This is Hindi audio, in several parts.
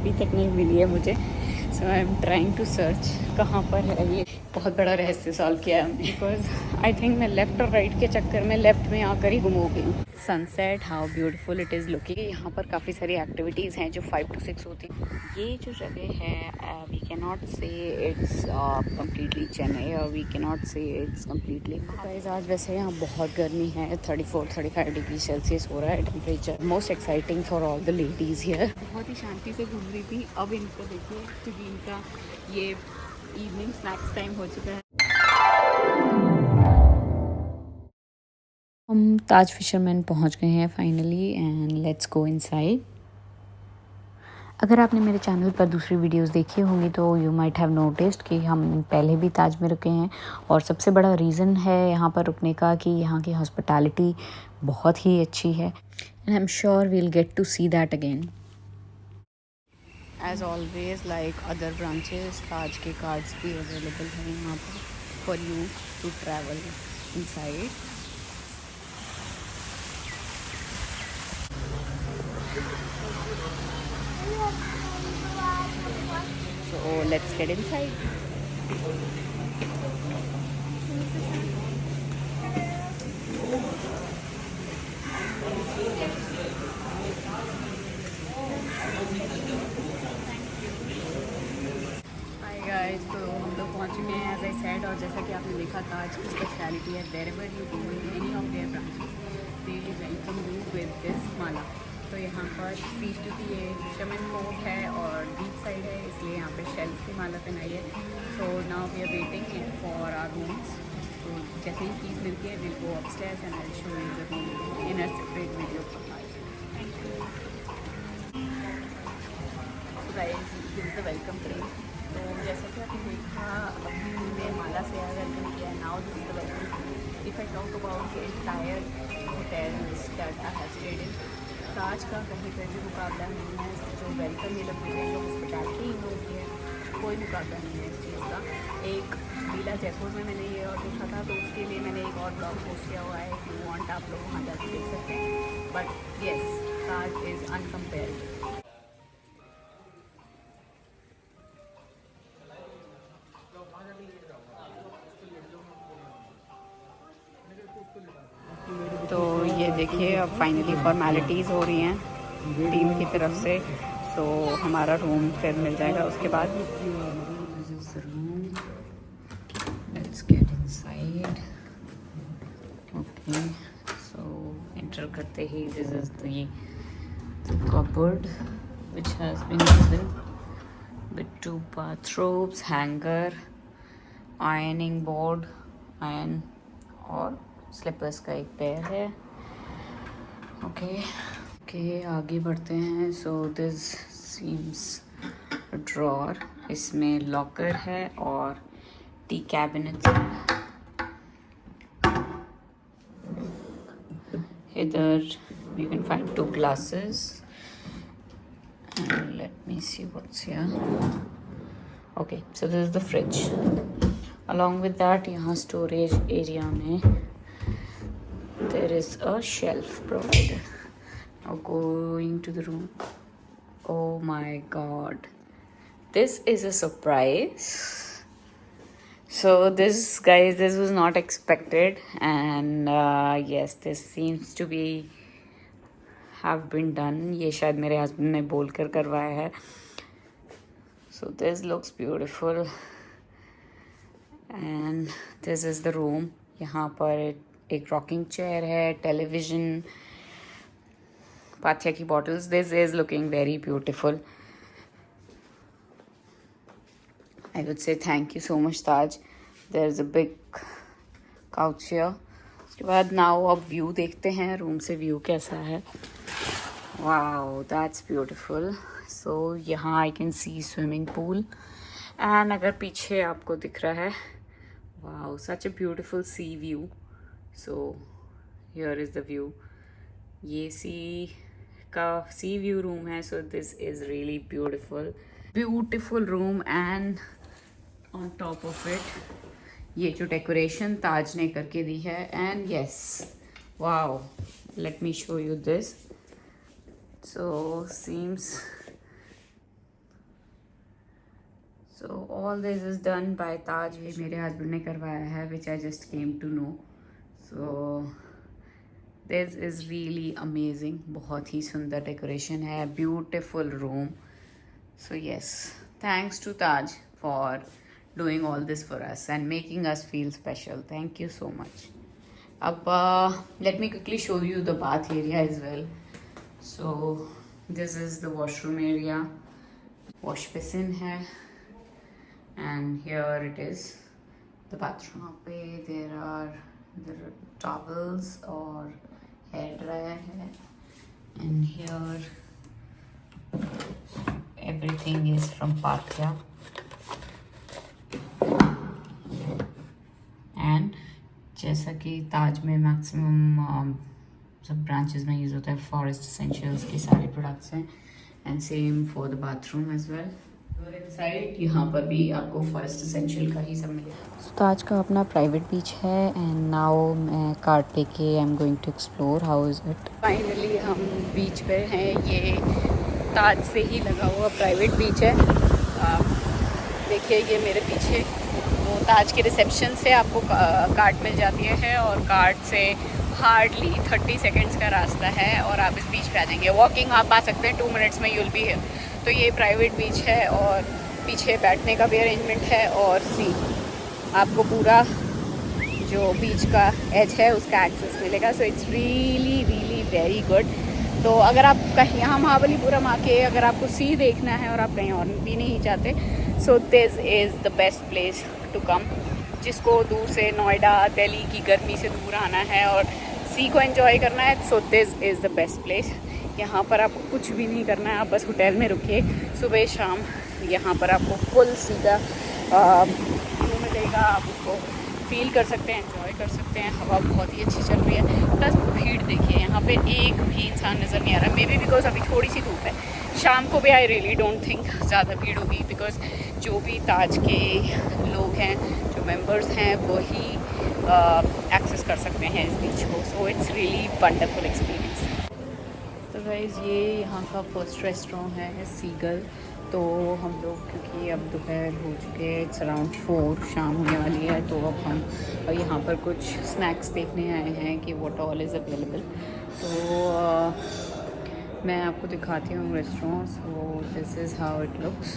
अभी तक नहीं मिली है मुझे। So I am trying to search कहाँ पर है ये। बहुत बड़ा रहस्य सॉल्व किया है हमने, बिकॉज आई थिंक मैं लेफ़्ट और राइट के चक्कर में लेफ़्ट में आकर ही गुम हो गई हूँ। Sunset how beautiful it is looking. यहाँ पर काफ़ी सारी एक्टिविटीज़ हैं जो 5 to 6 होती हैं। ये जो जगह है we can not say it's completely Chennai और we can not say it's completely. Guys आज वैसे यहाँ बहुत गर्मी है, 34-35 डिग्री सेल्सियस हो रहा है temperature. Most exciting for all the ladies here. बहुत ही शांति से घूम रही थी। अब इनको देखिए क्योंकि इनका ये इवनिंग स्नैक्स टाइम हो चुका है। हम ताज फिशरमैन पहुंच गए हैं finally and let's go inside. अगर आपने मेरे चैनल पर दूसरी वीडियोस देखी होंगी तो यू माइट हैव नोटिस्ड कि हम पहले भी ताज में रुके हैं और सबसे बड़ा रीज़न है यहाँ पर रुकने का कि यहाँ की हॉस्पिटैलिटी बहुत ही अच्छी है and I am sure we'll get to see that again. As always like other branches Taj के कार्ड्स भी अवेलेबल हैं यहाँ पर for you to travel inside. So let's get inside. Hi guys, तो हम लोग पहुंच चुके हैं एज आई सेड। और जैसा कि आपने देखा ताज की स्पेशलिटी है wherever you go in any of their branches they welcome you with this माला। तो यहाँ पर सीट क्योंकि ये फिशरमैन कोर्ट है और डीप साइड है इसलिए यहाँ पे शेल्स की माला पहनाई है। So now we are waiting for our rooms. तो जैसे ही फीस मिलती है will go upstairs and I will show you the room in a separate video. Thank you. So guys this is the welcome drink. तो जैसा कि आपने देखा अभी मैं माला से वेलकम किया है। Now this is the welcome. If I talk about the entire hotels that I have stayed in, Taj का कहीं पर भी मुकाबला नहीं है। जो वेलकम ये लोग देते हैं, जो हॉस्पिटैलिटी इन लोगों की है, कोई मुकाबला नहीं है इस चीज़ का। एक लीला जयपुर में मैंने ये और देखा था तो उसके लिए मैंने एक और ब्लॉग पोस्ट किया हुआ है, इफ़ यू वांट आप लोग वहाँ जाके देख सकते हैं। But yes Taj is uncompared. तो ये देखिए अब फाइनली फॉर्मेलिटीज़ हो रही हैं टीम की तरफ से। सो हमारा रूम फिर मिल जाएगा उसके बाद। Let's get inside. Okay so enter करते ही this is the cupboard which has been given with 2 bathrobes, hanger, ironing board, iron और स्लीपर्स का एक पेयर है। ओके आगे बढ़ते हैं। सो दिस सीम्स ड्रॉर, इसमें लॉकर है और टी कैबिनेट है। इधर you can find 2 glasses and let me see what's here. Okay, so this is the fridge. Along with that यहाँ storage area में there is a shelf provided. Now going to the room. Oh my god, this is a surprise. So this guys, this was not expected and yes this seems to be have been done. ये शायद मेरे हस्बैंड ने बोल कर करवाया है। So this looks beautiful and this is the room. यहाँ पर एक रॉकिंग चेयर है, टेलीविज़न, पाथिया की bottles. This is looking very beautiful. I would say thank you so much Taj. There's a big couch here. उसके बाद नाउ अब व्यू देखते हैं रूम से व्यू कैसा है. Wow, that's beautiful. So यहाँ I can see swimming pool and अगर पीछे आपको दिख रहा है, wow, such a beautiful sea view. So here is the view. ये sea view room है. So this is really beautiful room and on top of it ये जो डेकोरेशन ताज ने करके दी है. And yes, wow, let me show you this. So seems So all this is done by Taj. ये मेरे हस्बैंड ने करवाया है, which I just came to know. So this is really amazing. बहुत ही सुंदर डेकोरेशन है, beautiful room. So yes, thanks to Taj for doing all this for us and making us feel special. Thank you so much. Ab let me quickly show you the bath area as well. So this is the washroom area. Wash basin hai, and here it is the bathroom. यहाँ पे there are towels और hair dryer है, and here everything is from Pathya. And जैसा कि ताज में मैक्सिमम सब ब्रांचेस में यूज़ होता है फॉरेस्ट एसेंशियल्स के सारे प्रोडक्ट्स हैं, and same for the bathroom as well. Side यहाँ पर भी आपको फॉरेस्ट एसेंशियल का ही सब मिलेगा. ताज का अपना प्राइवेट बीच है, एंड नाउ मैं कार्ट लेके I am going to explore how is it. Finally हम बीच पे हैं. ये ताज से ही लगा हुआ प्राइवेट बीच है. देखिए ये मेरे पीछे वो ताज के रिसेप्शन से आपको कार्ट मिल जाती है, और कार्ट से हार्डली 30 सेकेंड्स का रास्ता है और आप इस बीच पे आ जाएंगे. वॉकिंग आप आ सकते हैं, 2 मिनट्स में यूल भी है. तो ये प्राइवेट बीच है और पीछे बैठने का भी अरेंजमेंट है, और सी आपको पूरा जो बीच का एज है उसका एक्सेस मिलेगा. So it's really really very good. तो अगर आप कहीं यहाँ महाबलीपुरम आके अगर आपको सी देखना है और आप कहीं और भी नहीं चाहते, so this is the best place to come. जिसको दूर से नोएडा दिल्ली की गर्मी से दूर आना है और सी को एंजॉय करना है, so this is the best place. यहाँ पर आपको कुछ भी नहीं करना है, आप बस होटल में रुकिए. सुबह शाम यहाँ पर आपको फुल सी का व्यू मिलेगा. आप उसको फील कर सकते हैं, एंजॉय कर सकते हैं. हवा बहुत ही अच्छी चल रही है. प्लस भीड़ देखिए, यहाँ पे एक भी इंसान नज़र नहीं आ रहा. मे बी बिकॉज अभी थोड़ी सी धूप है. शाम को भी आई रियली डोंट थिंक ज़्यादा भीड़ होगी, बिकॉज जो भी ताज के लोग हैं, जो मेंबर्स हैं, वही एक्सेस कर सकते हैं इस बीच को. So it's really wonderful experience. तो गाइस ये यहाँ का फर्स्ट रेस्टोरेंट है सीगल. तो हम लोग क्योंकि अब दोपहर हो चुके हैं, इट्स अराउंड 4 शाम होने वाली है, तो अब हम यहाँ पर कुछ स्नैक्स देखने आए हैं कि व्हाट ऑल इज़ अवेलेबल. तो मैं आपको दिखाती हूँ restaurant. So this is how it looks.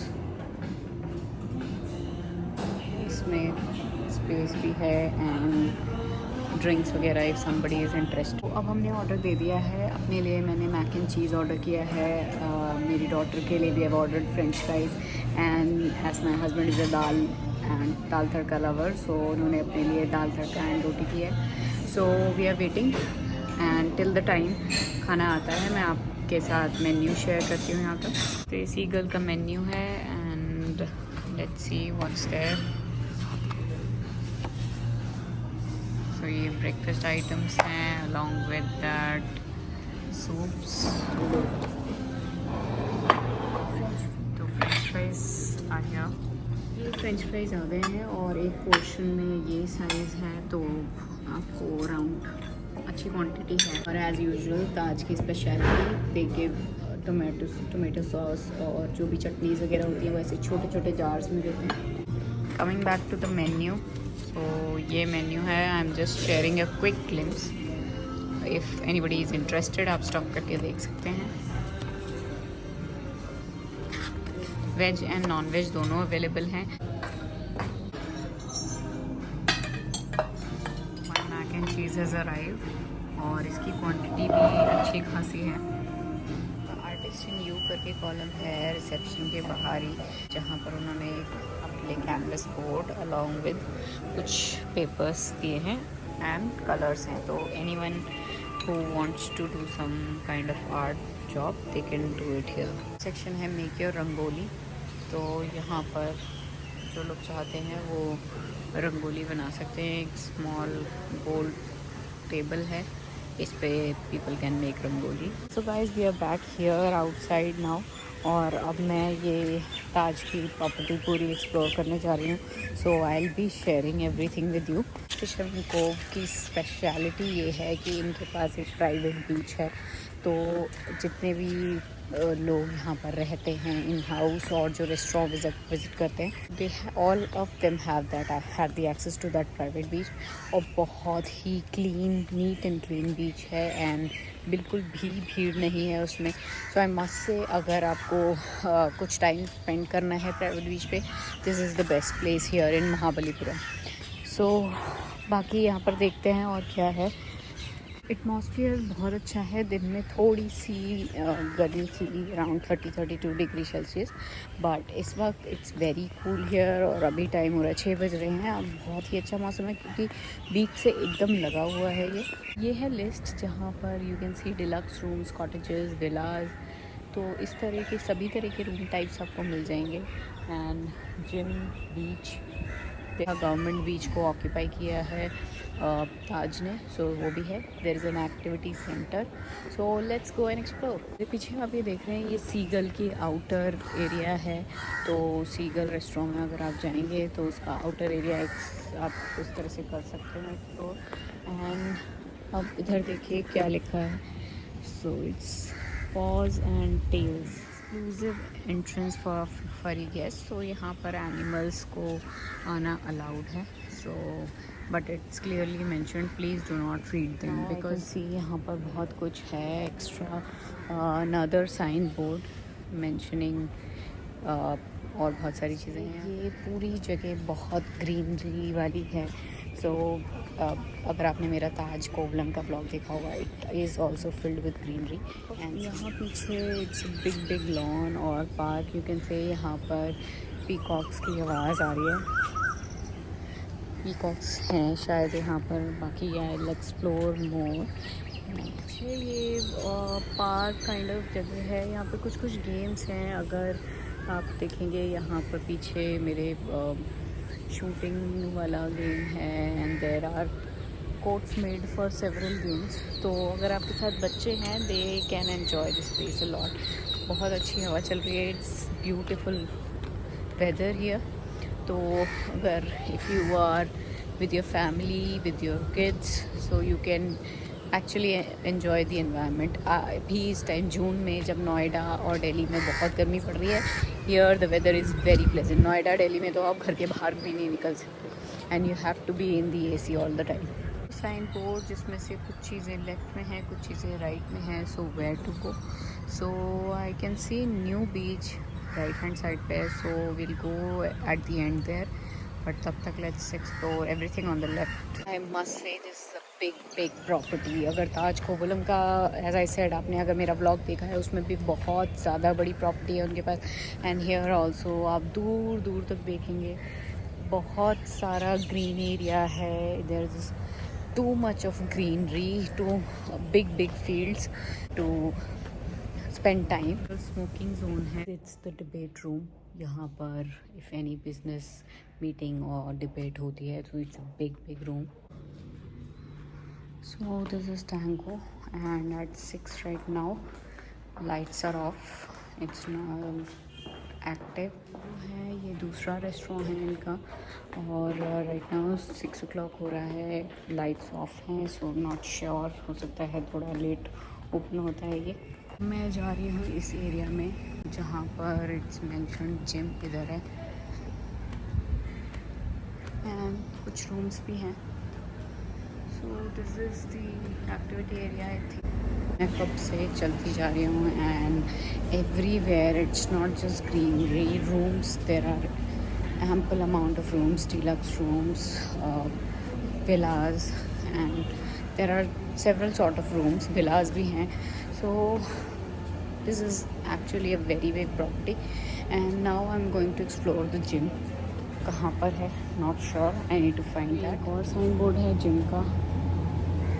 इसमें स्पेस भी है एंड ड्रिंक्स वगैरह इफ़ समबडी इज़ इंटरेस्टेड. तो अब हमने ऑर्डर दे दिया है. अपने लिए मैंने मैक एंड चीज़ ऑर्डर किया है. मेरी डॉटर के लिए भी have ordered French fries, and as my husband is a dal tadka lover, so उन्होंने अपने लिए दाल तड़का एंड रोटी की है. So we are waiting, and till the time खाना आता है मैं आपके साथ मेन्यू शेयर करती हूँ यहाँ का. तो ये सीगल का मेन्यू है, and let's see what's there. तो ये ब्रेकफास्ट आइटम्स हैं अलॉन्ग विद दैट सूप्स. तो फ्रेंच फ्राइज आ गया. ये फ्रेंच फ्राइज आ गए हैं, और एक पोर्शन में ये साइज़ है, तो आपको अराउंड अच्छी क्वांटिटी है. और एज़ यूजुअल ताज की speciality they give tomato sauce, और जो भी चटनीज़ वगैरह होती हैं वैसे छोटे छोटे जार्स में देते हैं. Coming back to the menu. तो ये मेन्यू है. I am just sharing a quick glimpse. If anybody is interested आप स्टॉप करके देख सकते हैं. वेज एंड नॉन वेज दोनों अवेलेबल हैं. My mac and cheese has arrived, और इसकी क्वांटिटी भी अच्छी खासी है. आर्टिस्ट इन यू करके कॉलम है रिसेप्शन के बाहर ही, जहाँ पर उन्होंने अपने कैनवस बोर्ड अलॉन्ग विद कुछ पेपर्स दिए हैं एंड कलर्स हैं. तो anyone who wants to do some kind of art job they can do it here. Section है मेक योर रंगोली. तो यहाँ पर जो लोग चाहते हैं वो रंगोली बना सकते हैं. एक स्मॉल गोल टेबल है, इस पे people can make rangoli. So guys we are back here outside now, और अब मैं ये ताज की प्रॉपर्टी पूरी एक्सप्लोर करने जा रही हूँ. So I will be sharing everything with you. Fisherman Cove की स्पेशलिटी ये है कि इनके पास एक प्राइवेट बीच है, तो जितने भी लोग यहाँ पर रहते हैं इन हाउस और जो रेस्टोरेंट विज़िट करते हैं, they all of them have the access to that private beach. और बहुत ही clean, neat and clean beach है एंड बिल्कुल भी भीड़ नहीं है उसमें। सो आई मस्ट से, अगर आपको कुछ टाइम स्पेंड करना है प्राइवेट बीच पे, this is the best place here in Mahabalipuram. So बाकी यहाँ पर देखते हैं और क्या है। एटमॉस्फेयर बहुत अच्छा है। दिन में थोड़ी सी गर्मी थी, अराउंड 30-32 डिग्री सेल्सियस, बट इस वक्त इट्स वेरी कूल हियर। और अभी टाइम हो रहा है 6 बज रहे हैं। अब बहुत ही अच्छा मौसम है क्योंकि बीच से एकदम लगा हुआ है ये है लिस्ट जहाँ पर you can see deluxe rooms, cottages, villas. तो इस तरह के सभी तरह के रूम टाइप्स आपको मिल जाएंगे। एंड जिम, बीच, गवर्नमेंट बीच को ऑक्यूपाई किया है ताज ने, सो वो भी है। There is an activity centre, so let's go and explore. पीछे आप ये देख रहे हैं, ये सीगल की आउटर एरिया है। तो सीगल रेस्टोरेंट में अगर आप जाएंगे तो उसका आउटर एरिया आप उस तरह से कर सकते हैं एक्सप्लोर। एंड अब इधर देखिए क्या लिखा है। So it's paws and tails, exclusive entrance for furry guest. So यहाँ पर एनिमल्स को आना अलाउड है। So but it's clearly mentioned please do not feed them, because see यहाँ पर बहुत कुछ है extra. Another sign board mentioning और बहुत सारी चीज़ें हैं। ये पूरी जगह बहुत ग्रीनरी वाली है। सो अगर आपने मेरा ताज कोवलम का ब्लॉग देखा होगा, it is also filled with greenery. And यहाँ पीछे इट्स बिग लॉन और पार्क, यू कैन से। यहाँ पर पीकॉक्स की आवाज़ आ रही है, पीकॉक्स हैं शायद यहाँ पर। बाकी आई विल एक्सप्लोर मोर। पीछे ये पार्क काइंड ऑफ जगह है। यहाँ पे कुछ गेम्स हैं, अगर आप देखेंगे यहाँ पर पीछे मेरे शूटिंग वाला गेम है। And there are courts made for several games. तो अगर आपके साथ बच्चे हैं, they can enjoy this place a lot. बहुत अच्छी हवा चल रही है, इट्स ब्यूटिफुल वेदर हियर। तो अगर if you are with your family, with your kids, so you can actually enjoy the environment. अभी इस टाइम जून में जब नोएडा और दिल्ली में बहुत गर्मी पड़ रही है, here the weather is very pleasant. Noida, Delhi में तो आप घर के बाहर भी नहीं निकल सकते and you have to be in the AC all the time. Sign board जिसमें से कुछ चीज़ें लेफ्ट में हैं, कुछ चीज़ें राइट में हैं। So where to go. So I can see new beach right hand side पे, so will go at the end there. But तब तक let's explore everything on the left. I must say this is a big property. अगर ताज कोवलम का, एज आई सेड, आपने अगर मेरा ब्लॉग देखा है, उसमें भी बहुत ज़्यादा बड़ी प्रॉपर्टी है उनके पास। एंड हियर ऑल्सो आप दूर दूर तक देखेंगे बहुत सारा ग्रीन एरिया है। There is too much of greenery, too big fields to spend time. Smoking zone है, it's the debate room. यहाँ पर if any business meeting or debate होती है, so it's a big room. So this is Tango and at 6 right now, lights are off, it's not active है। ये दूसरा रेस्टोरेंट है इनका और राइट नाउ 6 o'clock हो रहा है, लाइट्स ऑफ हैं। सो नॉट श्योर, हो सकता है थोड़ा लेट ओपन होता है ये। मैं जा रही हूँ इस एरिया में जहाँ पर इट्स मेंशन जिम इधर है एंड कुछ रूम्स भी हैं। So this is the activity area I think. मैं कब से चलती जा रही हूँ and everywhere it's not just greenery, rooms, there are ample amount of rooms, deluxe rooms, villas and there are several sort of rooms, villas भी हैं। So this is actually a very big property and now I am going to explore the gym. कहाँ पर है not sure, I need to find that. और साइन बोर्ड है जिम का।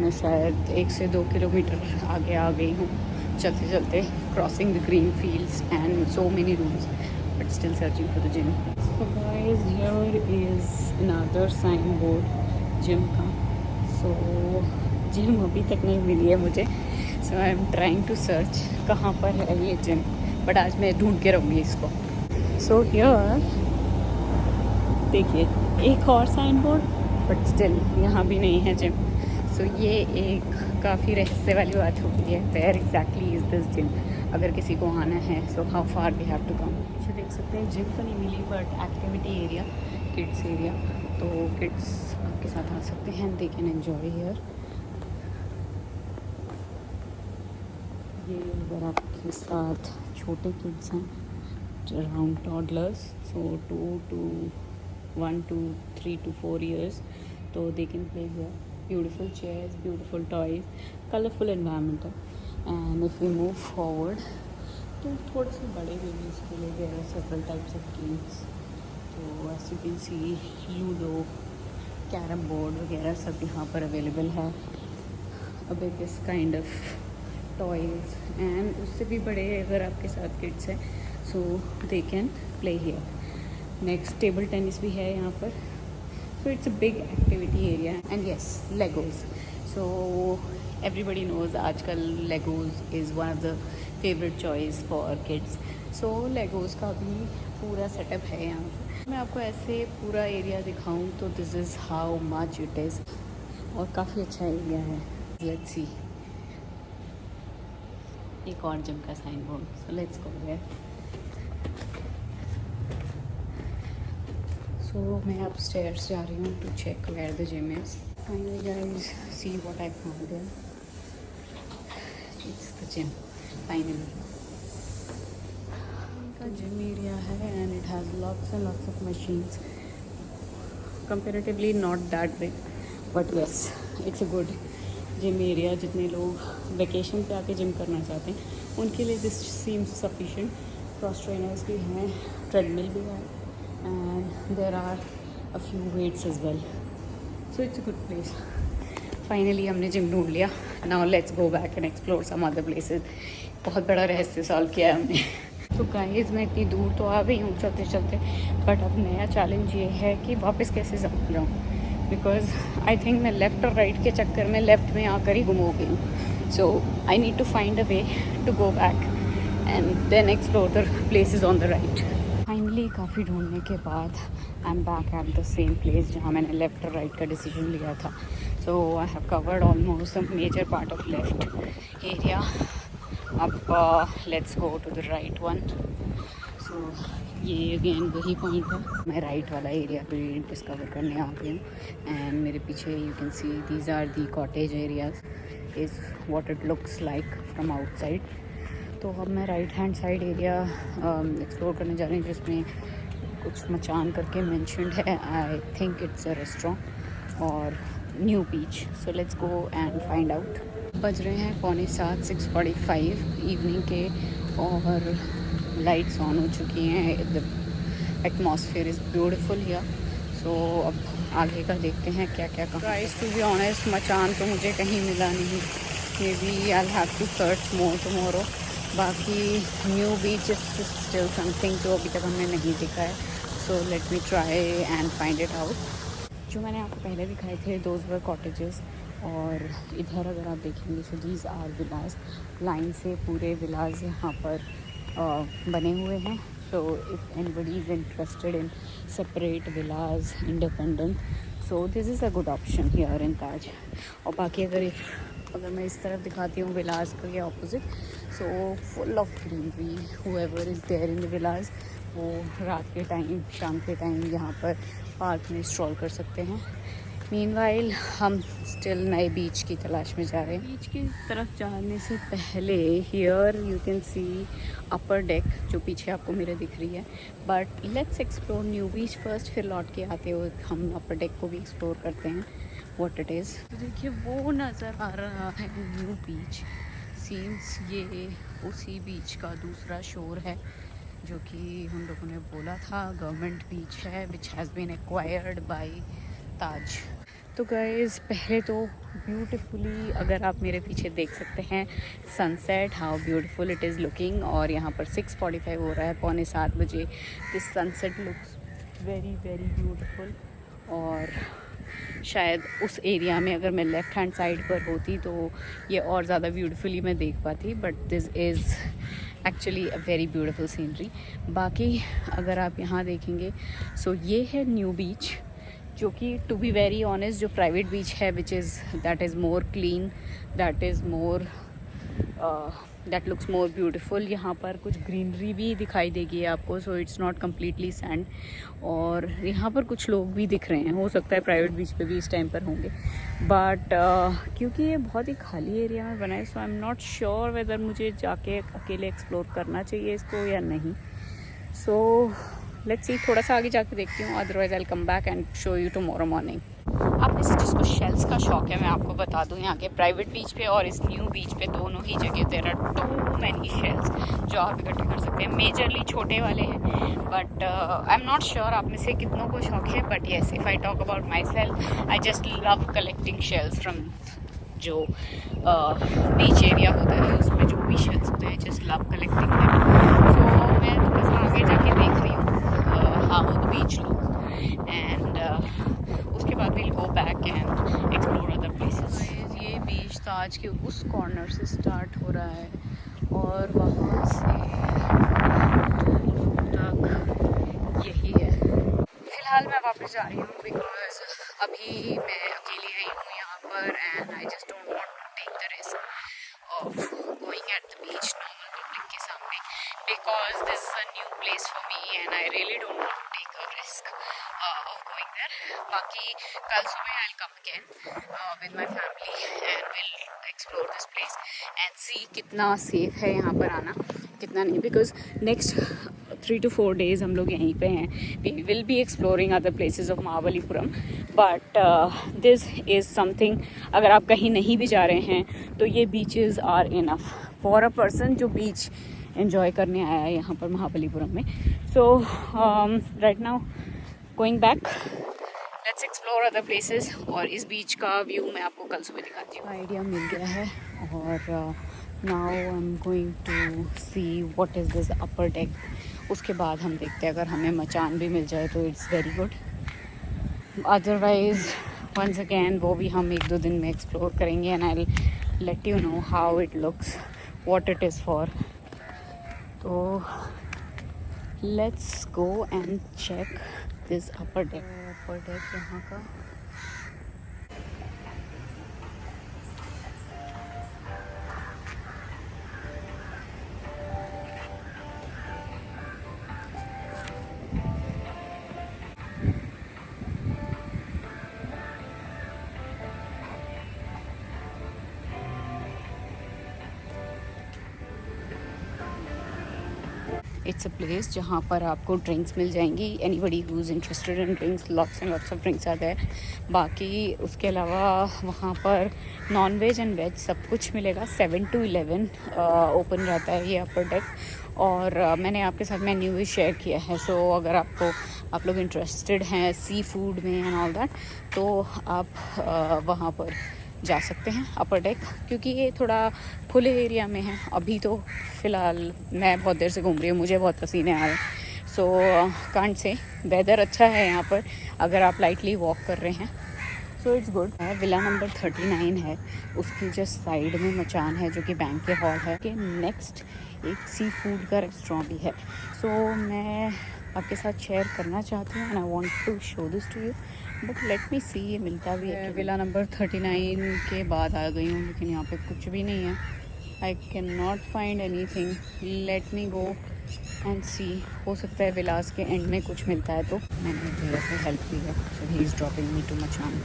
मैं शायद 1 से 2 किलोमीटर आगे आ गई हूँ चलते चलते, crossing the green fields and so many rooms, but still searching for the gym. So guys, here is another sign board gym का। सो जिम अभी तक नहीं मिली है मुझे, so I am trying to search कहाँ पर है ये जिम, बट आज मैं ढूंढ के रहूँगी इसको। सो हियर देखिए एक और साइन बोर्ड, बट स्टिल यहाँ भी नहीं है जिम। सो ये एक काफ़ी रहस्य वाली बात होती है, where exactly is this gym, अगर किसी को आना है so how far we have to come. पीछे देख सकते हैं जिम तो नहीं मिली but activity area, kids area, तो किड्स आपके साथ आ सकते हैं, दे कैन एन्जॉय हियर। ये अगर आपके साथ छोटे किड्स हैं around toddlers, so 1 to 3 to 4 years, तो they can play here. Beautiful chairs, beautiful toys, colorful environment है. And if we move forward, तो थोड़े से बड़े बेबीज़ के लिए there are several types of games. तो as you can see, ludo, carrom board वगैरह सब यहाँ पर अवेलेबल है. A biggest kind of toys, and उससे भी बड़े अगर आपके साथ किड्स हैं so they can play here. Next table tennis भी है यहाँ पर, so it's a big activity area. And yes, legos. So everybody knows आजकल legos is one of the favourite choice for kids. So legos का भी पूरा सेटअप है यहाँ पर. मैं आपको ऐसे पूरा एरिया दिखाऊँ तो this is how much it is, और काफ़ी अच्छा एरिया है. लेट्स सी, एक और जिम का sign board, so let's go there. So मैं upstairs जा रही हूँ to check where the gym is. Finally guys, see what I found there. It's the gym. Finally. The gym area है and it has lots and lots of machines. Comparatively not that big, but yes, it's a good gym area. जितने लोग vacation पे आके gym करना चाहते हैं उनके लिए this seems sufficient. Cross trainers भी हैं, treadmill भी है, and there are a few weights as well, so it's a good place. Finally हमने जिम ढूंढ लिया. Now let's go back and explore some other places. बहुत बड़ा रहस्य सॉल्व किया है हमने. तो गाइस मैं इतनी दूर तो आ गई हूँ चलते चलते, बट अब नया चैलेंज ये है कि वापस कैसे जाऊँ, बिकॉज आई थिंक मैं लेफ़्ट और राइट के चक्कर में लेफ़्ट में आकर ही गुम हो गई हूँ. So I need to find a way to go back and then explore the places on the right. Finally काफ़ी ढूंढने के बाद I am back at the same place जहाँ मैंने लेफ़्ट और राइट का डिसीजन लिया था. So I have covered almost the major part of left area. अब let's go to the right one. So ये अगेन वही पॉइंट है. मैं राइट वाला एरिया भी डिस्कवर करने आ गई हूँ. एंड मेरे पीछे you can see these are the cottage areas, is what it looks like from outside. तो अब मैं right hand side area explore करने जा रही हूँ जिसमें कुछ मचान करके मेंशन्ड है. I think it's a restaurant और new beach. So let's go and find out. बज रहे हैं 6:45, 6:45 इवनिंग के, और लाइट्स ऑन हो चुकी हैं. The atmosphere is beautiful here. So अब आगे का देखते हैं क्या क्या कहाँ. गाइस टू बी ऑनेस्ट मचान तो मुझे कहीं मिला नहीं. Maybe I have to search more tomorrow. बाकी new beach is still something जो अभी तक हमने नहीं देखा है. So let me try and find it out. जो मैंने आपको पहले दिखाए थे दोज वर कॉटेजेस, और इधर अगर आप देखेंगे so these are villas. Line से पूरे विलाज यहाँ पर बने हुए हैं. So if anybody is interested in separate villas independent, so this is a good option here in Taj. और बाकी अगर मैं इस तरफ दिखाती हूँ विलास के opposite, so full of greenery. Whoever is there in the villas वो रात के टाइम, शाम के टाइम यहाँ पर पार्क में स्ट्रॉल कर सकते हैं. मीनवाइल हम स्टिल नए बीच की तलाश में जा रहे हैं. बीच की तरफ जाने से पहले here you can C upper deck जो पीछे आपको मेरे दिख रही है. But let's explore new beach first, फिर लौट के आते हुए हम अपर डेक को भी एक्सप्लोर करते हैं व्हाट इट इज़. तो देखिए वो नज़र आ रहा है न्यू बीच. सीम्स ये उसी बीच का दूसरा शोर है जो कि हम लोगों ने बोला था गवर्नमेंट बीच है, which has been acquired by Taj. तो गाइस पहले तो ब्यूटीफुली अगर आप मेरे पीछे देख सकते हैं sunset, how beautiful it is looking. और यहाँ पर 6:45 हो रहा है, 6:45 बजे. This sunset looks very very beautiful. और शायद उस एरिया में अगर मैं लेफ़्ट हैंड साइड पर होती तो ये और ज़्यादा ब्यूटीफुली मैं देख पाती. But this is actually a very beautiful scenery. बाकी अगर आप यहाँ देखेंगे सो ये है न्यू बीच जो कि टू बी वेरी ऑनेस्ट जो प्राइवेट बीच है which is that is more clean, that is more that looks more beautiful. यहाँ पर कुछ ग्रीनरी भी दिखाई देगी आपको, so it's not completely sand. और यहाँ पर कुछ लोग भी दिख रहे हैं, हो सकता है प्राइवेट बीच पे भी इस टाइम पर होंगे, बट क्योंकि ये बहुत ही खाली एरिया में बना है, so I am not sure whether मुझे जाके अकेले एक्सप्लोर करना चाहिए इसको या नहीं। सो लेट्स सी, थोड़ा सा आगे जाके देखती हूँ, otherwise I will come back and show you tomorrow morning. आप में से जिसको शेल्स का शौक है, मैं आपको बता दूं यहाँ के प्राइवेट बीच पे और इस न्यू बीच पे दोनों ही जगह there are too many shells जो आप इकट्ठे कर सकते हैं। मेजरली छोटे वाले हैं, but I am not sure आप में से कितनों को शौक है, but yes if I talk about my self, I just love collecting shells from जो बीच एरिया होता है उसमें जो भी शेल्स होते हैं, जस्ट लव कलेक्टिंग दैम। सो मैं थोड़ा सा आगे जाके देख रही हूँ how the beach look, and उसके बाद will go back and explore other places. ये बीच ताज के उस कॉर्नर से स्टार्ट हो रहा है और वहाँ से तक यही है। फिलहाल मैं वापस जा रही हूँ बिकॉज अभी मैं अकेली आई हूँ यहाँ पर, and I just don't want to take the risk of going at the beach normal public के सामने, because this is a new place for me and I really don't want to take a risk of going there. बाकी कल सुबह I'll come again with my family and we'll explore this place and see कितना सेफ है यहाँ पर आना, कितना नहीं, because next 3 to 4 days हम लोग यहीं पे हैं. We will be exploring other places of Mahabalipuram, but this is something, अगर आप कहीं नहीं भी जा रहे हैं तो ये beaches are enough for a person जो beach enjoy करने आया है यहाँ पर महाबलीपुरम में. So right now going back, let's explore other places. और इस बीच का व्यू मैं आपको कल सुबह दिखाती हूँ. आइडिया मिल गया है और now I'm going to see what is this upper deck. उसके बाद हम देखते हैं, अगर हमें मचान भी मिल जाए तो it's very good. Otherwise once again वो भी हम 1-2 दिन में explore करेंगे and I'll let you know how it looks, what it is for. तो let's go and check this upper deck. upper deck यहाँ का इट्स अ प्लेस जहाँ पर आपको ड्रिंक्स मिल जाएंगी. Anybody who is interested in drinks, lots and lots of drinks are there. बाकी उसके अलावा वहाँ पर नॉन वेज एंड वेज सब कुछ मिलेगा. 7 to 11 ओपन रहता है ये अपर डेक. और मैंने आपके साथ मेन्यू भी शेयर किया है. सो अगर आप लोग इंटरेस्टेड हैं सी फूड में एंड ऑल दैट, तो आप वहाँ पर जा सकते हैं अपर डेक, क्योंकि ये थोड़ा खुले एरिया में है. अभी तो फ़िलहाल मैं बहुत देर से घूम रही हूँ, मुझे बहुत पसीने आ रहे हैं. सो कांट से वेदर अच्छा है यहाँ पर अगर आप लाइटली वॉक कर रहे हैं. So it's good. Villa number 39 है, उसकी जस्ट साइड में मचान है जो कि बैंक के हॉल है. कि नेक्स्ट एक सी फूड का रेस्टोरेंट भी है. सो मैं आपके साथ शेयर करना चाहती हूँ and I want to show this to you, but let me see ये मिलता भी है. विला नंबर 39 के बाद आ गई हूँ, लेकिन यहाँ पे कुछ भी नहीं है. I can not find anything. Let me go and see. हो सकता है विलास के एंड में कुछ मिलता है. तो मैंने भैया से हेल्प ली है, so he is dropping me to मचान.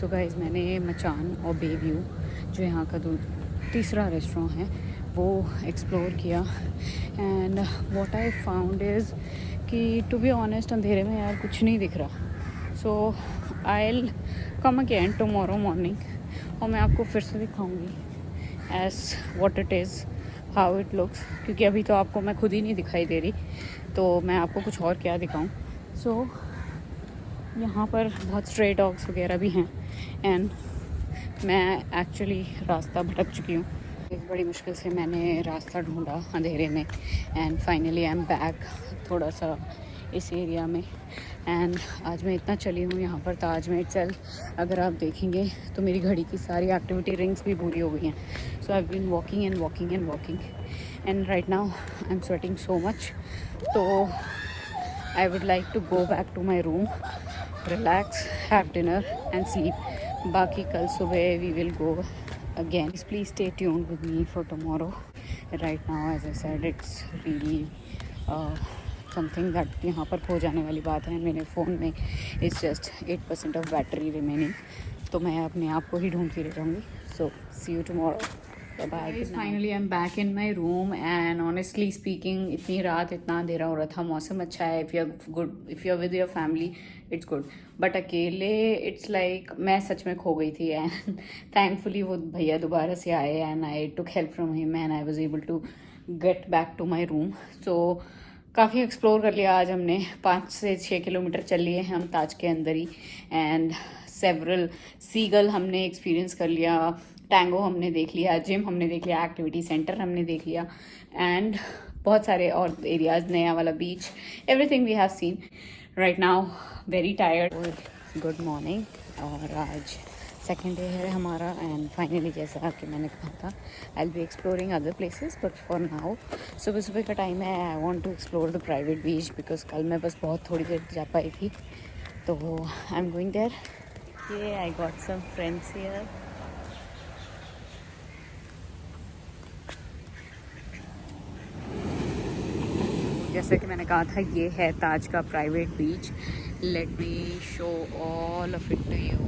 सो गाइस, मैंने मचान और बे व्यू जो यहाँ का तीसरा रेस्टोरेंट है वो एक्सप्लोर किया. And what I found is कि टू बी ऑनेस्ट अंधेरे में यार कुछ नहीं दिख रहा. So I will come again tomorrow morning और मैं आपको फिर से दिखाऊंगी as what it is, how it looks, क्योंकि अभी तो आपको मैं खुद ही नहीं दिखाई दे रही, तो मैं आपको कुछ और क्या दिखाऊं. सो यहाँ पर बहुत स्ट्रे डॉग्स वगैरह भी हैं एंड मैं एक्चुअली रास्ता भटक चुकी हूँ. एक बड़ी मुश्किल से मैंने रास्ता ढूंढा अंधेरे में and finally I am back थोड़ा सा इस एरिया में. एंड आज मैं इतना चली हूँ यहाँ पर ताज में इटसेल्फ, अगर आप देखेंगे तो मेरी घड़ी की सारी एक्टिविटी रिंग्स भी पूरी हो गई हैं. So I have been walking and walking and walking and right now I am sweating so much. तो I would like to go back to my room, relax, have dinner and sleep. बाकी कल सुबह we will go again. Please stay tuned with me for tomorrow. Right now, as I said, it's really something that यहाँ पर खो जाने वाली बात है. मेरे फ़ोन में it's just 8% of battery remaining. तो मैं अपने आप को ही ढूंढती रह जाऊँगी. So see you tomorrow. Bye. Guys, finally I'm back in my room and honestly speaking, इतनी रात इतना अंधेरा हो रहा था. मौसम अच्छा है. if you're with your family, it's good. But अकेले it's like मैं सच में खो गई थी and thankfully वो भैया दोबारा से आए and I took help from him and I was able to get back to my room. So काफ़ी एक्सप्लोर कर लिया आज हमने. 5 से 6 किलोमीटर चल लिए हैं हम ताज के अंदर ही and several सीगल हमने एक्सपीरियंस कर लिया. टैंगो हमने देख लिया, जिम हमने देख लिया, एक्टिविटी सेंटर हमने देख लिया एंड बहुत सारे और एरियाज, नया वाला beach, everything we have seen. Right now very tired. Good morning. और आज सेकेंड डे है हमारा एंड फाइनली जैसा कि मैंने कहा था I will be exploring other places but for now सुबह सुबह का टाइम है. I want to explore the private beach because कल मैं बस बहुत थोड़ी देर जा पाई थी. तो आई एम गोइंग देयर. ये I got some friends here. जैसे कि मैंने कहा था ये है ताज का private beach. Let me show all of it to you.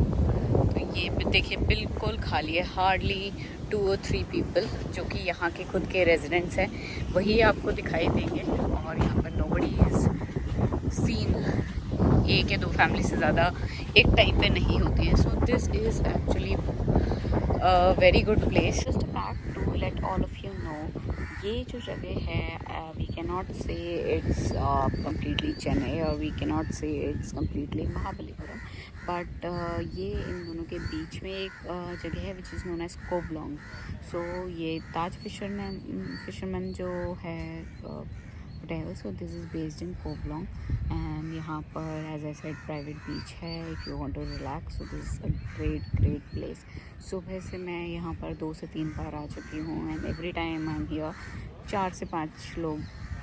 तो ये देखिए बिल्कुल खाली है. हार्डली 2 or 3 पीपल जो कि यहाँ के खुद के रेजिडेंट्स हैं वही आपको दिखाई देंगे. और यहाँ पर नोबडी इज़ सीन. 1 या 2 फैमिली से ज़्यादा एक टाइम पे नहीं होती है. So this is actually very good place. Just fact to let all of you know, ये जो जगह है we can not say it's completely Chennai और we can not say it's completely Mahabalipuram. But ये इन दोनों के बीच में एक जगह है which is known as Covelong. So ये ताज फिशरमैन जो है hotel. So this is based in Covelong and यहाँ पर as I said private beach है. If you want to relax so this is a great place. सुबह से मैं यहाँ पर 2 से 3 बार आ चुकी हूँ and every time I am here 4 से 5 लोग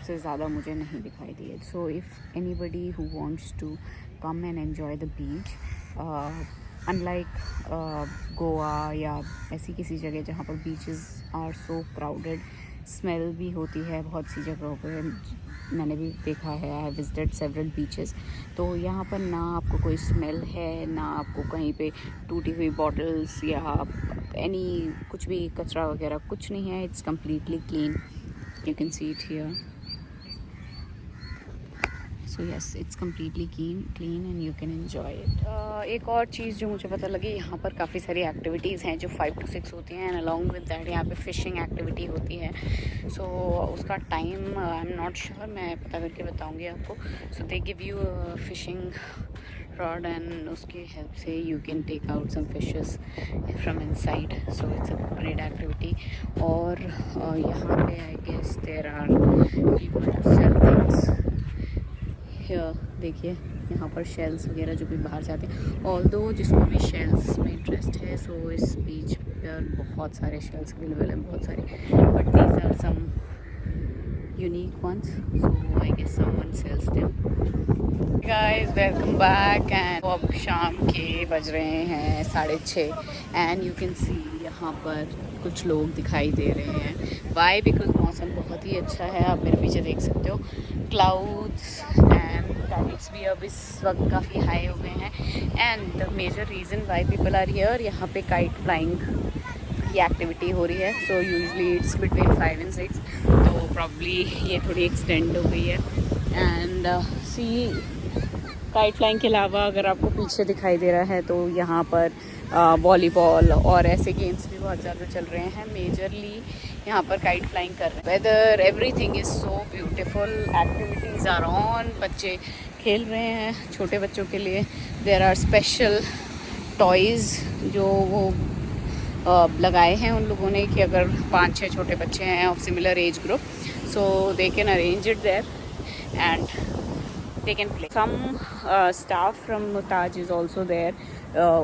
से ज़्यादा मुझे नहीं दिखाई दिए. So if anybody who wants to come and enjoy the beach, unlike Goa या ऐसी किसी जगह जहाँ पर beaches are so crowded, smell भी होती है बहुत सी जगहों पर. मैंने भी देखा है, I have visited several beaches. तो यहाँ पर ना आपको कोई स्मेल है, ना आपको कहीं पे टूटी हुई बॉटल्स या एनी कुछ भी कचरा वगैरह कुछ नहीं है. It's completely clean. You can see it here. So yes, it's completely clean and you can enjoy it. एक और चीज़ जो मुझे पता लगी, यहाँ पर काफ़ी सारी एक्टिविटीज़ हैं जो 5 to 6 होती हैं एंड अलॉन्ग विद दैट यहाँ पे फ़िशिंग एक्टिविटी होती है. सो उसका time I am not sure, मैं पता करके बताऊँगी आपको. So they give you fishing rod and उसकी हेल्प से you can take out some fishes from inside. So it's a great activity. और यहाँ पे I guess there are people to sell things. देखिए यहाँ पर शेल्स वगैरह जो भी बाहर जाते हैं, ऑल्दो जिसको भी शेल्स में इंटरेस्ट है. सो इस बीच पर बहुत सारे शेल्स अवेलेबल हैं, बहुत सारे. But these are some unique ones. So I guess someone sells them. Guys welcome back. And अब शाम के बज रहे हैं 6:30 एंड यू कैन सी यहाँ पर कुछ लोग दिखाई दे रहे हैं. वाई? बिकॉज मौसम बहुत ही अच्छा है. आप मेरे पीछे देख सकते हो क्लाउड्स एंड टाइड्स भी अब इस वक्त काफ़ी हाई हो गए हैं. And the major reason why people are here, यहाँ पे काइट फ्लाइंग की एक्टिविटी हो रही है. So usually it's between 5 and 6. तो प्रॉब्ली ये थोड़ी एक्सटेंड हो गई है. एंड सी काइट फ्लाइंग के अलावा अगर आपको पीछे दिखाई दे रहा है तो यहाँ पर वॉलीबॉल और ऐसे गेम्स भी बहुत ज़्यादा चल रहे हैं. मेजरली यहाँ पर काइट फ्लाइंग कर रहे हैं. Weather everything is so beautiful. Activities are on. बच्चे खेल रहे हैं. छोटे बच्चों के लिए देयर आर स्पेशल टॉयज़ जो वो लगाए हैं उन लोगों ने कि अगर 5-6 छोटे बच्चे हैं of similar age group, so they can arrange it there and they can play. Some staff from Taj is also there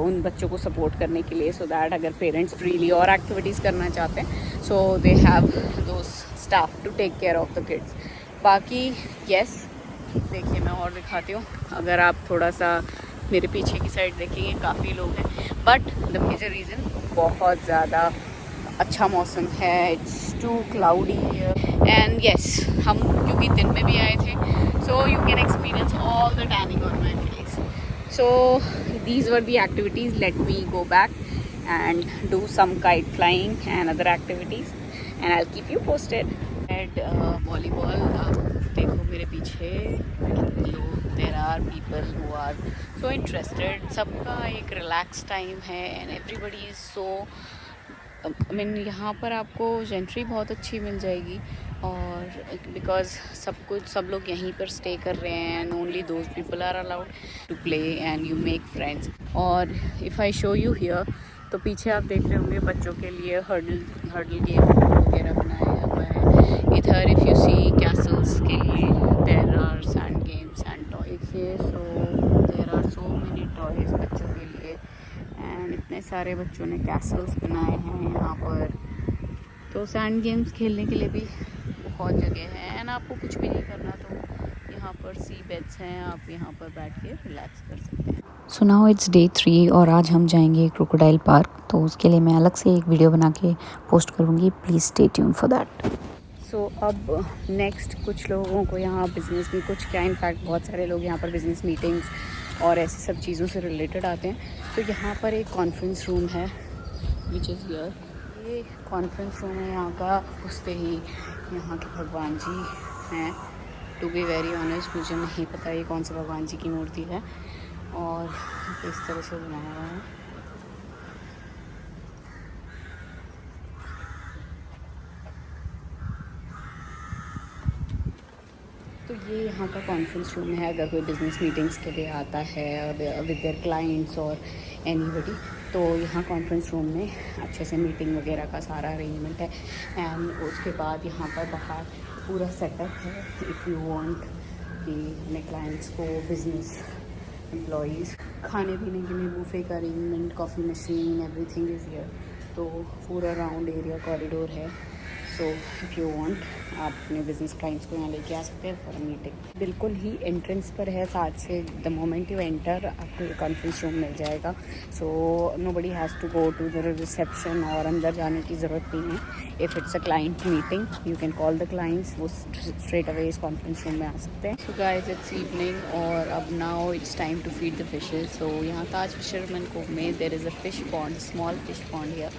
उन बच्चों को सपोर्ट करने के लिए, so that अगर पेरेंट्स फ्रीली और एक्टिविटीज़ करना चाहते हैं so they have those staff to take care of the kids. बाकी yes, देखिए मैं और दिखाती हूँ। अगर आप थोड़ा सा मेरे पीछे की साइड देखेंगे काफ़ी लोग हैं, बट द मेजर रीज़न बहुत ज़्यादा अच्छा मौसम है। It's too cloudy and yes, हम क्योंकि दिन में भी आए थे, so you can experience all the tanning on my face. So these were the activities. Let me go back and do some kite flying and other activities and I'll keep you posted. At volleyball, देखो मेरे पीछे लोग, there are people who are so interested. सबका एक relax time है and everybody is so I mean यहाँ पर आपको एंट्री बहुत अच्छी मिल जाएगी और बिकॉज सब लोग यहीं पर स्टे कर रहे हैं and only those people are allowed to play and you make friends. और if I show you here, तो पीछे आप देख रहे होंगे बच्चों के लिए हर्डल गेम वगैरह बनाया हुआ है. इधर इफ़ यू सी कैसल्स के लिए there are sand games and toys. So there are so many toys बच्चों के लिए एंड इतने सारे बच्चों ने कैसल्स बनाए हैं यहाँ पर. तो सैंड गेम्स खेलने के लिए भी बहुत जगह है एंड आपको कुछ भी नहीं करना तो यहाँ पर सी बेड्स हैं, आप यहाँ पर बैठ के रिलैक्स कर सकते हैं. सो नाउ इट्स डे 3 और आज हम जाएंगे क्रोकोडाइल पार्क. तो उसके लिए मैं अलग से एक वीडियो बना के पोस्ट करूँगी. Please stay tune for that. So अब नेक्स्ट कुछ लोगों को यहाँ बिज़नेस में कुछ क्या इनफैक्ट बहुत सारे लोग यहाँ पर बिज़नेस मीटिंग्स और ऐसी सब चीज़ों से रिलेटेड आते हैं. तो यहाँ पर एक कॉन्फ्रेंस रूम है विच इज़ हियर. ये कॉन्फ्रेंस रूम है यहाँ का. घुसते ही यहाँ के भगवान जी हैं. टू बी वेरी ऑनेस्ट मुझे नहीं पता ये कौन से भगवान जी की मूर्ति है और इस तरह से बनाया हुआ है. तो ये यहाँ का कॉन्फ्रेंस रूम है अगर कोई बिज़नेस मीटिंग्स के लिए आता है विद देयर क्लाइंट्स और एनीबडी, तो यहाँ कॉन्फ्रेंस रूम में अच्छे से मीटिंग वगैरह का सारा अरेंजमेंट है. एंड उसके बाद यहाँ पर बाहर पूरा सेटअप है इफ़ यू वांट कि अपने क्लाइंट्स को बिज़नेस एम्प्लॉयज़ खाने पीने के लिए बूफे का arrangement, coffee machine, everything is here. तो पूरा राउंड एरिया कॉरिडोर है. सो इफ़ यू वांट आप अपने बिजनेस क्लाइंट्स को यहाँ लेके आ सकते हैं फॉर मीटिंग. बिल्कुल ही एंट्रेंस पर है. साथ से द मोमेंट यू एंटर आपको कॉन्फ्रेंस रूम मिल जाएगा. So nobody has to go to the reception और अंदर जाने की ज़रूरत नहीं है. If it's a client meeting you can call the clients, वो स्ट्रेट अवे इस कॉन्फ्रेंस रूम में आ सकते हैं. सो गाइस इट्स इवनिंग और अब now it's time to feed the fishes. So यहाँ ताज फिशरमैन कोव में there is a fish pond, small fish pond here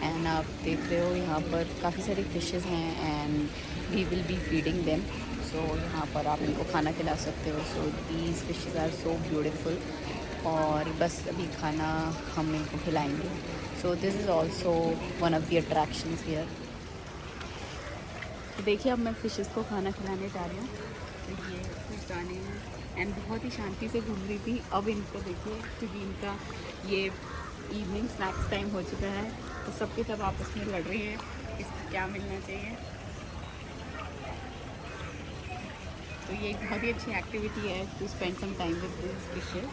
and आप देख रहे हो यहाँ पर काफ़ी सारी फिशेज़ हैं and we will be feeding them. So यहाँ पर आप इनको खाना खिला सकते हो. So these fishes are so beautiful और बस अभी खाना हम इनको खिलाएंगे. So this is also one of the attractions here. तो देखिए अब मैं फ़िशेज़ को खाना खिलाने जा रही हूँ. तो ये फिश दाने में एंड बहुत ही शांति से घूम रही थी. अब इनको देखिए क्योंकि इनका ये इवनिंग स्नैक्स टाइम हो चुका है तो सबके सब आपस में लड़ रहे हैं इसको क्या मिलना चाहिए. तो ये एक बहुत ही अच्छी एक्टिविटी है to spend some time with this fishes.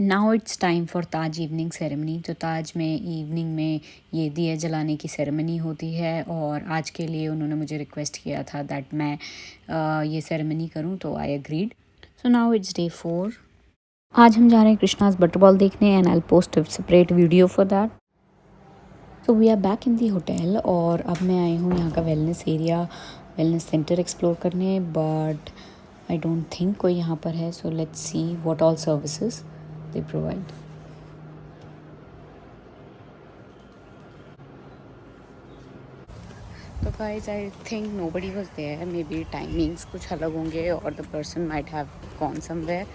Now it's time for Taj evening ceremony. तो ताज में इवनिंग में ये दिया जलाने की सेरेमनी होती है और आज के लिए उन्होंने मुझे रिक्वेस्ट किया था दैट मैं ये सेरेमनी करूं तो I agreed. So now it's day 4. आज हम जा रहे हैं कृष्णाज बटरबॉल देखने and I will post a separate video for that. So we are back in the hotel और अब मैं आई हूँ यहाँ का wellness area, wellness centre explore करने. बट आई डोंट थिंक कोई यहाँ पर है. So let's see what all services they provide. तो guys I think nobody was there. May be timings कुछ अलग होंगे और the person might have gone somewhere.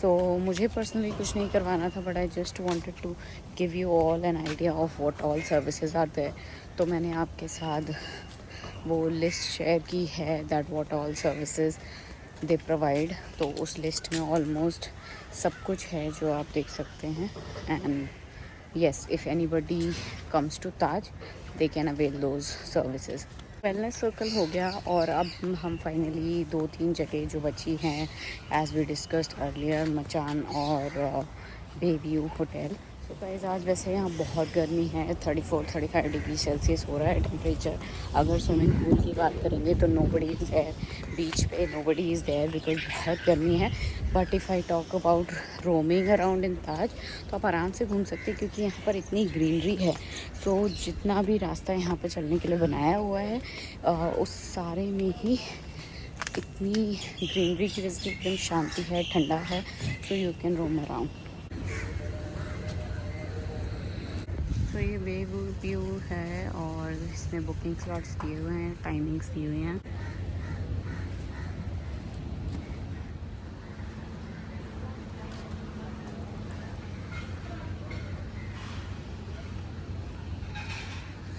So मुझे पर्सनली कुछ नहीं करवाना था but I just wanted to give you all an idea of what all services are there. तो मैंने आपके साथ वो लिस्ट शेयर की है that what all services they provide. तो उस लिस्ट में ऑलमोस्ट सब कुछ है जो आप देख सकते हैं. And yes, if anybody comes to Taj they can avail those services. Wellness circle हो गया और अब हम फाइनली 2-3 जगह जो बची हैं एज वी डिस्कस्ड अर्लियर, मचान और बेव्यू होटल. तो गाइस आज वैसे यहाँ बहुत गर्मी है, 34-35 डिग्री सेल्सियस हो रहा है टेम्परेचर। अगर स्विमिंग पूल की बात करेंगे तो नोबडी इज़ देयर, बीच पे नोबडी इज़ देयर बिकॉज बहुत गर्मी है। But if I talk about roaming around in Taj, तो आप आराम से घूम सकते हैं क्योंकि यहाँ पर इतनी ग्रीनरी है। सो जितना भी रास्ता यहाँ पर चलने के लिए बनाया हुआ है उस सारे में ही इतनी ग्रीनरी की वजह से एकदम शांति है, ठंडा है। सो यू कैन रोम अराउंड। तो ये वेव व्यू है और इसमें बुकिंग स्लॉट्स दिए हुए हैं, टाइमिंग्स दी हुई हैं।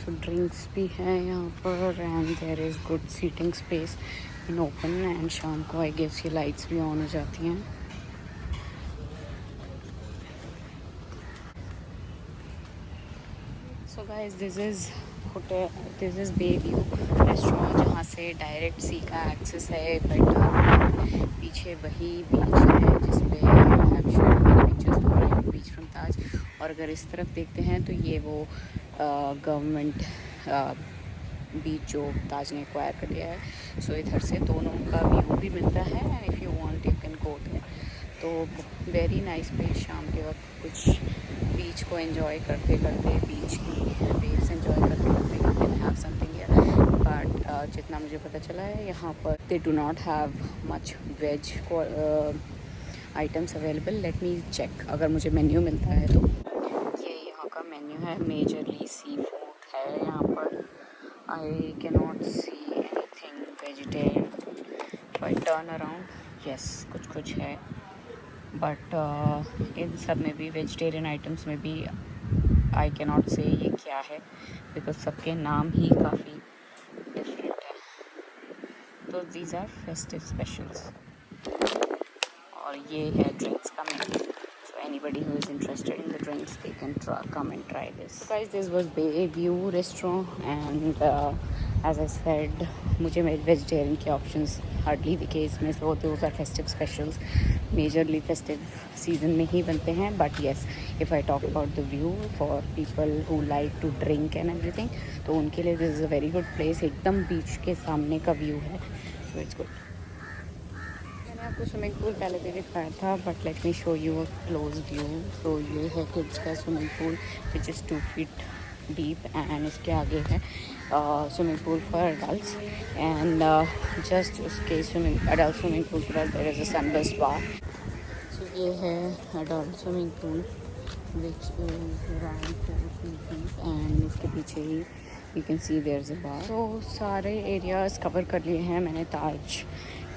सो ड्रिंक्स भी हैं यहाँ पर and there is good seating space in open. And शाम को आई गेस ये लाइट्स भी ऑन हो जाती हैं। So guys this is hotel, this is bay view restaurant जहाँ से डायरेक्ट सी का एक्सेस है। पीछे वही बीच है जिसपे बीच फ्रॉम ताज। और अगर इस तरफ देखते हैं तो ये वो गवर्नमेंट बीच जो ताज ने एक्वायर कर लिया है। सो इधर से दोनों का व्यू भी मिलता है and if you want you can go there. तो वेरी नाइस प्लेस। शाम के वक्त कुछ बीच को एंजॉय करते करते, बीच की वेव्स एंजॉय करते करते you can have something here. But जितना मुझे पता चला है यहाँ पर they do not have much veg items available. Let me check, अगर मुझे मेन्यू मिलता है तो। ये यहाँ का मेन्यू है, मेजरली सी फूड है यहाँ पर। आई can not see anything vegetarian. I turn around, yes कुछ है बट इन सब में भी वेजिटेरियन आइटम्स में भी आई कैन नॉट से ये क्या है बिकॉज सबके नाम ही काफ़ी डिफरेंट है। तो दीज आर फेस्टिव स्पेशल्स। और ये है ड्रिंक्स का menu. So anybody who is interested in the drinks, they can come and try this. So guys, this was Bay View Restaurant and as I said, मुझे वेजिटेरियन के ऑप्शंस हार्डली दिखे इसमें। So those are festive specials, majorly festive season में ही बनते हैं। But yes, if I talk about the view for people who like to drink and everything, तो उनके लिए this is a very good place. एकदम बीच के सामने का व्यू है, सो इट्स गुड। मैंने आपको स्विमिंग पूल पहले भी दिखाया था but let me show you a close view. So ये है किड्स का swimming pool which is 2 feet deep and इसके आगे है swimming pool for adults and just उसके एडल्ट स्विमिंग पूल के पास there is a सनबस्ट bar. So ये है adult swimming pool which is around 4 feet deep and इसके पीछे ही you can see there is a bar. तो सारे एरियाज़ कवर कर लिए हैं मैंने ताज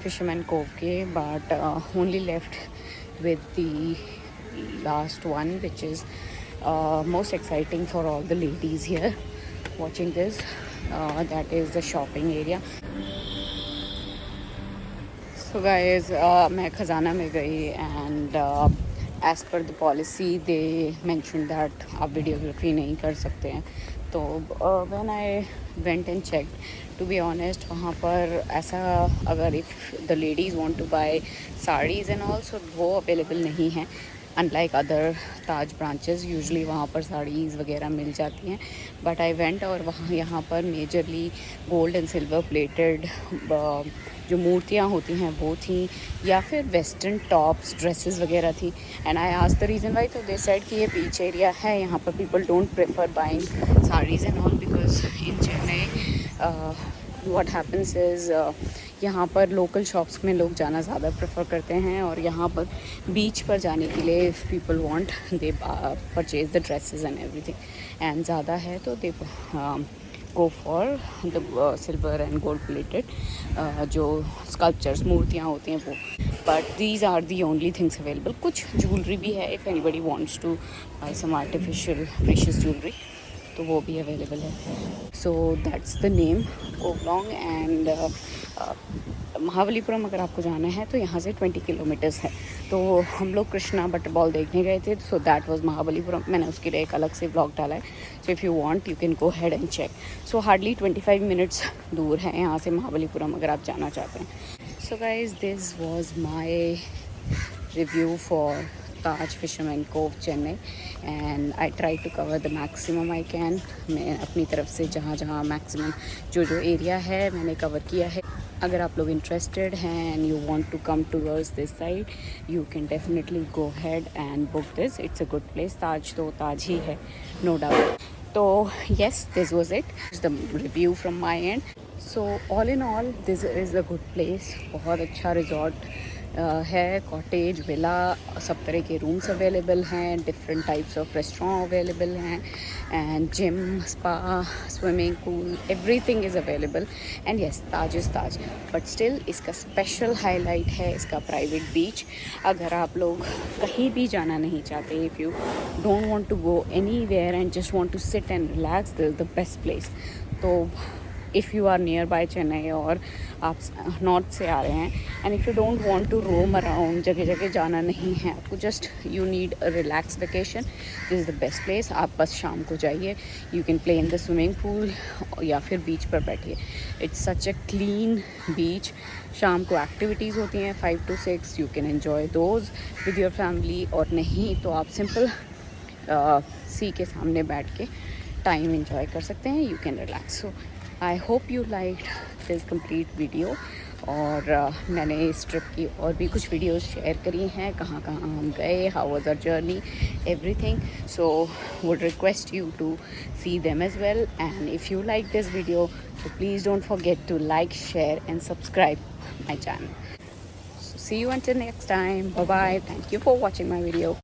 फिशरमैन कोव के, but only left with the last one which is most exciting for all the ladies here watching this, that is the shopping area. So guys, मैं खजाना में गई and as per the policy they mentioned that आप वीडियोग्राफी नहीं कर सकते हैं। तो when I went and checked, to be honest वहाँ पर ऐसा अगर if the ladies want to buy sarees and all, so वो available नहीं है। अनलाइक अदर ताज ब्रांचेस यूजली वहाँ पर साड़ीज़ वगैरह मिल जाती हैं। बट आई वेंट और वहाँ यहाँ पर majorly gold and silver plated जो मूर्तियाँ होती हैं वो थी, या फिर वेस्टर्न टॉप्स ड्रेसेस वगैरह थी। And I asked the reason why, तो दे सेड कि ये बीच एरिया है, यहाँ पर people don't prefer buying saris and all because in Chennai what happens is यहाँ पर लोकल शॉप्स में लोग जाना ज़्यादा प्रेफर करते हैं और यहाँ पर बीच पर जाने के लिए if people want they purchase the dresses and everything and ज़्यादा है तो they go for the silver and gold plated जो स्कल्पचर्स मूर्तियाँ होती हैं वो। But these are the only things available. कुछ ज्वेलरी भी है if anybody wants to buy some artificial precious jewellery तो वो भी अवेलेबल है। So that's the name Covelong and Mahabalipuram अगर आपको जाना है तो यहाँ से 20 किलोमीटर्स है। तो हम लोग कृष्णा बटर बॉल देखने गए थे, सो दैट वाज महाबलीपुरम। मैंने उसके लिए एक अलग से व्लॉग डाला है, so if you want you can go ahead and check. So hardly 25 minutes दूर है यहाँ से महाबलीपुरम अगर आप जाना चाहते हैं। So guys this was my review for Taj fisherman Cove Chennai and I try to cover the maximum I can. मैं अपनी तरफ से जहाँ जहाँ मैक्सिमम जो एरिया है मैंने कवर किया है। अगर आप लोग इंटरेस्टेड हैं and you want to come towards this side you can definitely go ahead and book this. It's a good place. Taj तो ताज ही है, नो डाउट। तो yes, this was it, the review from my end. So all in all this is a good place। बहुत अच्छा रिजॉर्ट है, कॉटेज, विला, सब तरह के रूम्स अवेलेबल हैं, different types of restaurant available हैं and gym, spa, swimming pool, everything is available and yes Taj is Taj. But still इसका स्पेशल हाईलाइट है इसका प्राइवेट बीच। अगर आप लोग कहीं भी जाना नहीं चाहते, if you don't want to go anywhere and just want to sit and relax, this is the best place. तो if you are nearby Chennai और आप नॉर्थ से आ रहे हैं and if you don't want to roam around, जगह जगह जाना नहीं है आपको, just you need a relax vacation, this is the best place. आप बस शाम को जाइए, you can play in the swimming pool या फिर बीच पर बैठिए। इट्स सच अ क्लीन बीच। शाम को एक्टिविटीज़ होती हैं 5 to 6, you can enjoy those with your family, और नहीं तो आप सिंपल सी के सामने बैठ के टाइम एंजॉय कर सकते हैं, you can relax. So I hope you like this complete video. और मैंने इस ट्रिप की और भी कुछ वीडियोस शेयर करी हैं, कहाँ कहाँ हम गए, how was our journey, everything. So would request you to see them as well, and if you like this video so please don't forget to like, share and subscribe my channel. So see you until next time. Bye bye. Thank you for watching my video.